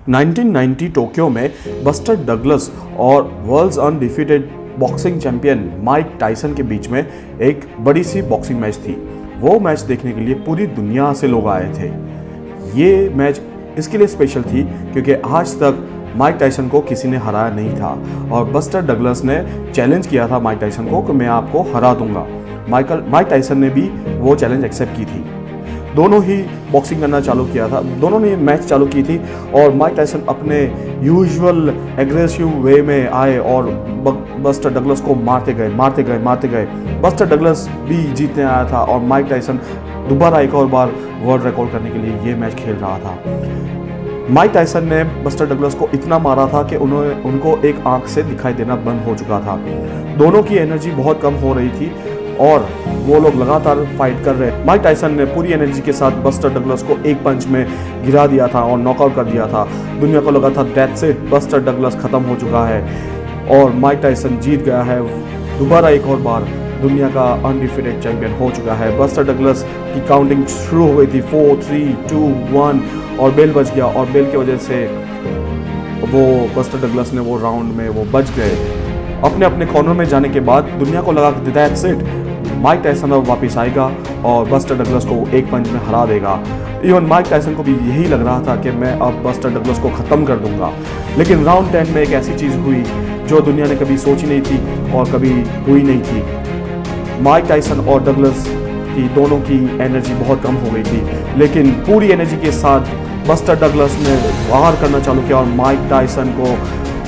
1990 Tokyo में Buster Douglas और world's undefeated boxing champion Mike Tyson के बीच में एक बड़ी सी बॉक्सिंग मैच थी। वो मैच देखने के लिए पूरी दुनिया से लोग आए थे। ये मैच इसके लिए स्पेशल थी क्योंकि आज तक माइक टायसन को किसी ने हराया नहीं था और बस्टर डगलस ने चैलेंज किया था माइक टायसन को कि मैं आपको हरा दूंगा। माइक टायसन ने भी वो चैलेंज एक्सेप्ट की थी। दोनों ही बॉक्सिंग करना चालू किया था, दोनों ने मैच चालू की थी और माइक टायसन अपने यूजुअल एग्रेसिव वे में आए और बस्टर डगलस को मारते गए। बस्टर डगलस भी जीतने आया था और माइक टायसन दोबारा एक और बार वर्ल्ड रिकॉर्ड करने के लिए ये मैच खेल रहा था। माइक टायसन ने बस्टर डगलस को इतना मारा था कि उनको एक आंख से दिखाई देना बंद हो चुका था। दोनों की एनर्जी बहुत कम हो रही थी और वो लोग लगातार फाइट कर रहे। माइक टायसन ने पूरी एनर्जी के साथ बस्टर डगलस को एक पंच में गिरा दिया था और नॉकआउट कर दिया था। दुनिया को लगा था दैट्स इट, बस्टर डगलस खत्म हो चुका है और माइक टायसन जीत गया है। दोबारा एक और बार दुनिया का अनडिफीटेड चैंपियन हो चुका है। बस्टर डगलस की काउंटिंग शुरू हो गई थी 4, 3, 2, 1 और बेल बज गया और बेल की वजह से वो बस्टर डगलस ने वो राउंड में वो बच गए। अपने अपने कॉर्नर में जाने के बाद दुनिया को लगा कि दैट्स इट, माइक टायसन अब वापस आएगा और बस्टर डगलस को एक पंच में हरा देगा। इवन माइक टायसन को भी यही लग रहा था कि मैं अब बस्टर डगलस को ख़त्म कर दूंगा। लेकिन राउंड 10 में एक ऐसी चीज़ हुई जो दुनिया ने कभी सोची नहीं थी और कभी हुई नहीं थी। माइक टायसन और डगलस की दोनों की एनर्जी बहुत कम हो गई थी, लेकिन पूरी एनर्जी के साथ बस्टर डगलस ने वार करना चालू किया और माइक टायसन को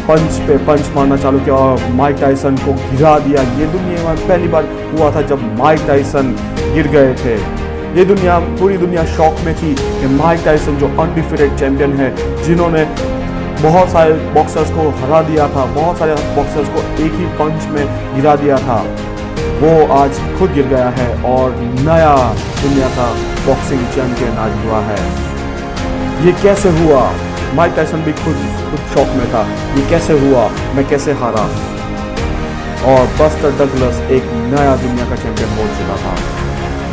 पंच पे पंच मारना चालू किया और माइक टायसन को गिरा दिया। ये दुनिया में पहली बार हुआ था जब माइक टायसन गिर गए थे। ये पूरी दुनिया शॉक में थी कि माइक टायसन जो अनडिफीटेड चैंपियन है, जिन्होंने बहुत सारे बॉक्सर्स को हरा दिया था, बहुत सारे बॉक्सर्स को एक ही पंच में गिरा दिया था, वो आज खुद गिर गया है और नया दुनिया का बॉक्सिंग चैंपियन आज हुआ है। ये कैसे हुआ? माइक टायसन भी खुद शॉक में था, ये कैसे हुआ, मैं कैसे हारा? और बस्टर डगलस एक नया दुनिया का चैंपियन हो चुका था।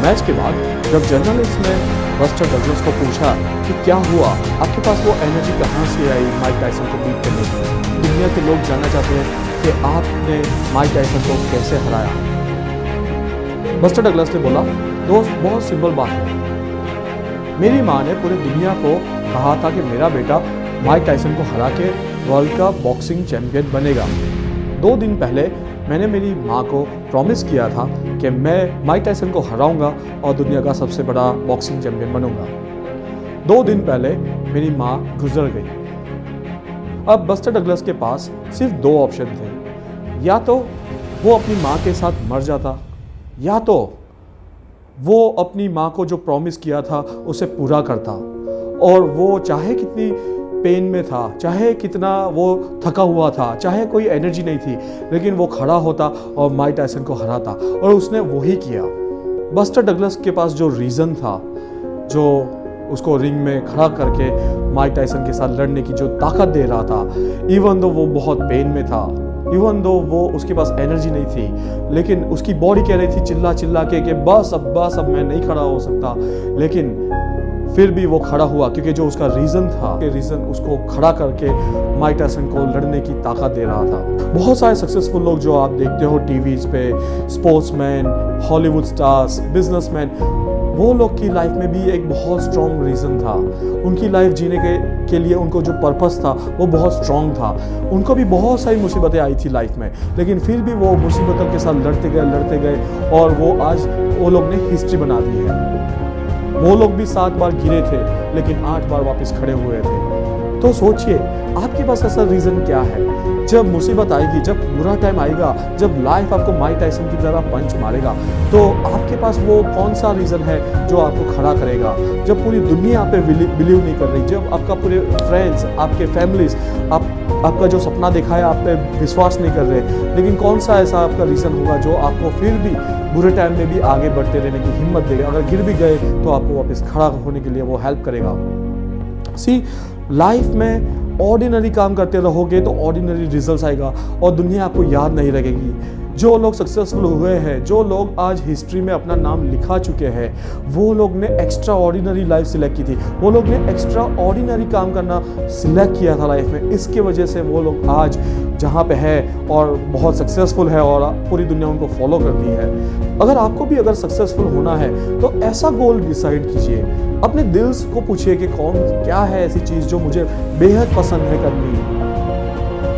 मैच के बाद जब जर्नलिस्ट ने बस्टर डगलस को पूछा कि क्या हुआ, आपके पास वो एनर्जी कहाँ से आई माइक टायसन को बीट करने की? दुनिया के लोग जानना चाहते हैं कि आपने माइक टायसन को कैसे हराया। बस्टर डगलस ने बोला, दोस्त बहुत सिंपल बात है, मेरी माँ ने पूरी दुनिया को कहा था कि मेरा बेटा माइक टायसन को हरा के वर्ल्ड का बॉक्सिंग चैंपियन बनेगा। 2 दिन पहले मैंने मेरी माँ को प्रॉमिस किया था कि मैं माइक टायसन को हराऊंगा और दुनिया का सबसे बड़ा बॉक्सिंग चैंपियन बनूंगा। 2 दिन पहले मेरी माँ गुजर गई। अब बस्टर डगलस के पास सिर्फ 2 ऑप्शन थे, या तो वो अपनी माँ के साथ मर जाता या तो वो अपनी माँ को जो प्रॉमिस किया था उसे पूरा करता। और वो चाहे कितनी पेन में था, चाहे कितना वो थका हुआ था, चाहे कोई एनर्जी नहीं थी, लेकिन वो खड़ा होता और माइक टायसन को हराता और उसने वही किया। बस्टर डगलस के पास जो रीज़न था, जो उसको रिंग में खड़ा करके माइक टायसन के साथ लड़ने की जो ताकत दे रहा था, इवन दो वो बहुत पेन में था, इवन दो वो उसके पास एनर्जी नहीं थी, लेकिन उसकी बॉडी कह रही थी चिल्ला चिल्ला के बस अब मैं नहीं खड़ा हो सकता, लेकिन फिर भी वो खड़ा हुआ क्योंकि जो उसका रीज़न था, रीज़न उसको खड़ा करके माइक टायसन को लड़ने की ताकत दे रहा था। बहुत सारे सक्सेसफुल लोग जो आप देखते हो टीवीज़ पे, स्पोर्ट्समैन, हॉलीवुड स्टार्स, बिजनेसमैन, वो लोग की लाइफ में भी एक बहुत स्ट्रॉन्ग रीज़न था। उनकी लाइफ जीने के लिए उनको जो पर्पस था वो बहुत स्ट्रॉन्ग था। उनको भी बहुत सारी मुसीबतें आई थी लाइफ में, लेकिन फिर भी वो मुसीबतों के साथ लड़ते गए और वो आज वो लोग ने हिस्ट्री बना दी है। वो लोग भी 7 बार गिरे थे लेकिन 8 बार वापस खड़े हुए थे। तो सोचिए आपके पास ऐसा रीज़न क्या है? जब मुसीबत आएगी, जब बुरा टाइम आएगा, जब लाइफ आपको माइक टायसन की तरह पंच मारेगा, तो आपके पास वो कौन सा रीज़न है जो आपको खड़ा करेगा? जब पूरी दुनिया आप पे बिलीव नहीं कर रही, जब आपका पूरे फ्रेंड्स, आपके फैमिलीज आपका जो सपना देखा है आप पे विश्वास नहीं कर रहे, लेकिन कौन सा ऐसा आपका रीज़न होगा जो आपको फिर भी बुरे टाइम में भी आगे बढ़ते रहने की हिम्मत देगा? अगर गिर भी गए तो आपको वापस खड़ा होने के लिए वो हेल्प करेगा। लाइफ में ऑर्डिनरी काम करते रहोगे तो ऑर्डिनरी रिजल्ट्स आएगा और दुनिया आपको याद नहीं रखेगी। जो लोग सक्सेसफुल हुए हैं, जो लोग आज हिस्ट्री में अपना नाम लिखा चुके हैं, वो लोग ने एक्स्ट्रा ऑर्डिनरी लाइफ सिलेक्ट की थी, वो लोग ने एक्स्ट्रा ऑर्डिनरी काम करना सिलेक्ट किया था लाइफ में। इसकी वजह से वो लोग आज जहाँ पे है और बहुत सक्सेसफुल है और पूरी दुनिया उनको फॉलो करती है। अगर आपको भी अगर सक्सेसफुल होना है तो ऐसा गोल डिसाइड कीजिए, अपने दिल को पूछिए कि क्या है ऐसी चीज़ जो मुझे बेहद पसंद है करनी।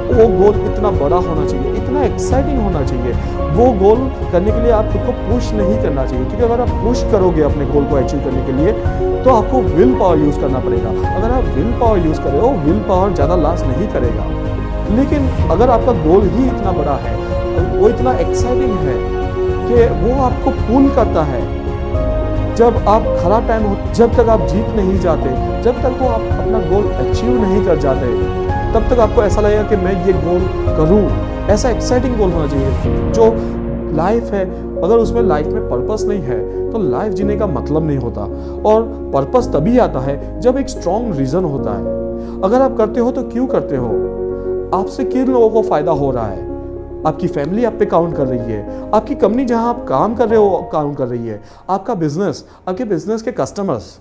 वो गोल इतना बड़ा होना चाहिए, इतना एक्साइटिंग होना चाहिए। वो गोल करने के लिए आप खुद को पुश नहीं करना चाहिए, क्योंकि अगर आप पुश करोगे अपने गोल को अचीव करने के लिए तो आपको विल पावर यूज़ करना पड़ेगा। अगर आप विल पावर यूज़ कर रहे हो, विल पावर ज़्यादा लास्ट नहीं करेगा। लेकिन अगर आपका गोल ही इतना बड़ा है, वो इतना एक्साइटिंग है कि वो आपको पुल करता है, जब आप खराब टाइम हो, जब तक आप जीत नहीं जाते, जब तक वो आप अपना गोल अचीव नहीं कर जाते, तब तक आपको ऐसा लगेगा कि मैं ये गोल करूं। ऐसा एक्साइटिंग गोल होना चाहिए। जो लाइफ है, अगर उसमें लाइफ में पर्पस नहीं है तो लाइफ जीने का मतलब नहीं होता। और पर्पस तभी आता है जब एक स्ट्रॉन्ग रीजन होता है। अगर आप करते हो तो क्यों करते हो, आपसे किन लोगों को फायदा हो रहा है, आपकी फैमिली आप पे काउंट कर रही है, आपकी कंपनी जहां आप काम कर रहे हो काउंट कर रही है, आपका बिजनेस, आपके बिजनेस के कस्टमर्स।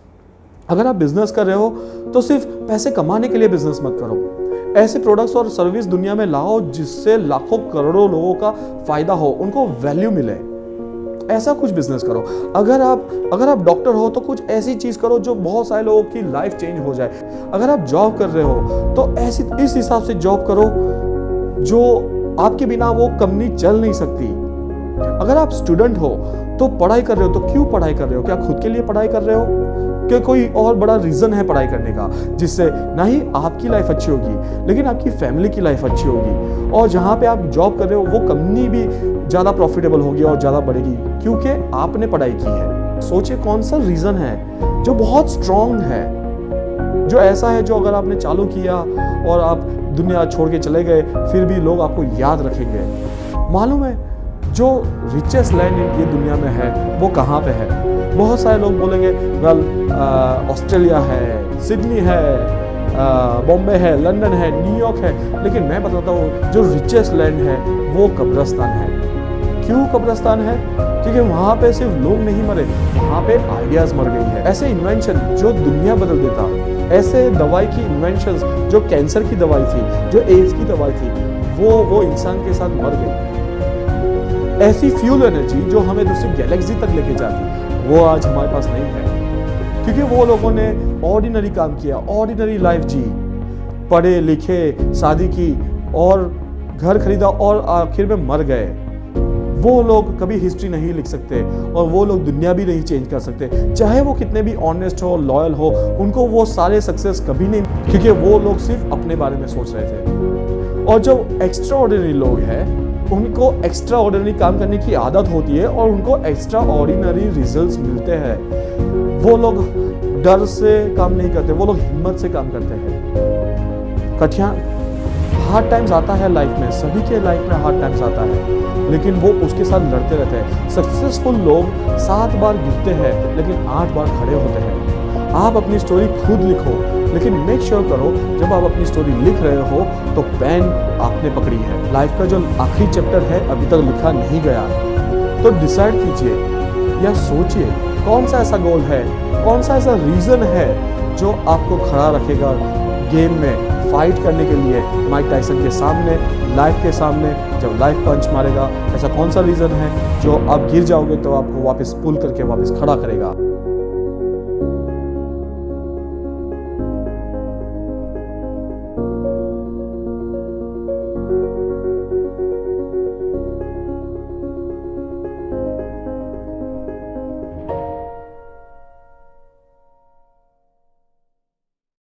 अगर आप बिजनेस कर रहे हो तो सिर्फ पैसे कमाने के लिए बिजनेस मत करो। ऐसे प्रोडक्ट्स और सर्विस दुनिया में लाओ जिससे लाखों करोड़ों लोगों का फायदा हो, उनको वैल्यू मिले। ऐसा कुछ बिजनेस करो। अगर आप डॉक्टर हो तो कुछ ऐसी चीज करो जो बहुत सारे लोगों की लाइफ चेंज हो जाए। अगर आप जॉब कर रहे हो तो इस हिसाब से जॉब करो जो आपके बिना वो कंपनी चल नहीं सकती। अगर आप स्टूडेंट हो तो पढ़ाई कर रहे हो तो क्यों पढ़ाई कर रहे हो? क्या खुद के लिए पढ़ाई कर रहे हो? क्या कोई और बड़ा रीजन है पढ़ाई करने का, जिससे ना ही आपकी लाइफ अच्छी होगी लेकिन आपकी फैमिली की लाइफ अच्छी होगी, और जहाँ पे आप जॉब कर रहे हो वो कंपनी भी ज़्यादा प्रॉफिटेबल होगी और ज़्यादा बढ़ेगी क्योंकि आपने पढ़ाई की है। सोचिए कौन सा रीज़न है जो बहुत स्ट्रॉन्ग है, जो ऐसा है जो अगर आपने चालू किया और आप दुनिया छोड़ के चले गए फिर भी लोग आपको याद रखेंगे। मालूम है जो रिचेस्ट लैंड ये दुनिया में है वो कहाँ पे है? बहुत सारे लोग बोलेंगे वेल ऑस्ट्रेलिया है, सिडनी है, बॉम्बे है, लंदन है, न्यूयॉर्क है, लेकिन मैं बताता हूँ जो रिचेस्ट लैंड है वो कब्रिस्तान है। क्यों कब्रिस्तान है? क्योंकि वहाँ पे सिर्फ लोग नहीं मरे, वहाँ पे आइडियाज मर गई है। ऐसे इन्वेंशन जो दुनिया बदल देता, ऐसे दवाई की इन्वेंशंस जो कैंसर की दवाई थी, जो एड्स की दवाई थी, वो इंसान के साथ मर गई। ऐसी फ्यूल एनर्जी जो हमें दूसरी गैलेक्सी तक लेके जाती, वो आज हमारे पास नहीं है क्योंकि वो लोगों ने ऑर्डिनरी काम किया, ऑर्डिनरी लाइफ जी, पढ़े लिखे, शादी की और घर खरीदा और आखिर में मर गए। वो लोग कभी हिस्ट्री नहीं लिख सकते और वो लोग दुनिया भी नहीं चेंज कर सकते, चाहे वो कितने भी ऑनेस्ट हो, लॉयल हो, उनको वो सारे सक्सेस कभी नहीं, क्योंकि वो लोग सिर्फ अपने बारे में सोच रहे थे। और जो एक्स्ट्रा ऑर्डिनरी लोग हैं उनको एक्स्ट्रा ऑर्डिनरी काम करने की आदत होती है और उनको एक्स्ट्रा ऑर्डिनरी रिजल्ट्स मिलते हैं। वो लोग डर से काम नहीं करते, वो लोग हिम्मत से काम करते हैं। हार्ड टाइम्स आता है लाइफ में, सभी के लाइफ में हार्ड टाइम्स आता है, लेकिन वो उसके साथ लड़ते रहते हैं। सक्सेसफुल लोग 7 बार गिरते हैं लेकिन 8 बार खड़े होते हैं। आप अपनी स्टोरी खुद लिखो, लेकिन मेक श्योर करो जब आप अपनी स्टोरी लिख रहे हो तो पेन आपने पकड़ी है। लाइफ का जो आखिरी चैप्टर है अभी तक लिखा नहीं गया, तो डिसाइड कीजिए या सोचिए कौन सा ऐसा गोल है, कौन सा ऐसा रीजन है जो आपको खड़ा रखेगा गेम में फाइट करने के लिए माइक टायसन के सामने, लाइफ के सामने। जब लाइफ पंच मारेगा, ऐसा कौन सा रीजन है जो आप गिर जाओगे तो आपको वापस पुल करके वापस खड़ा करेगा।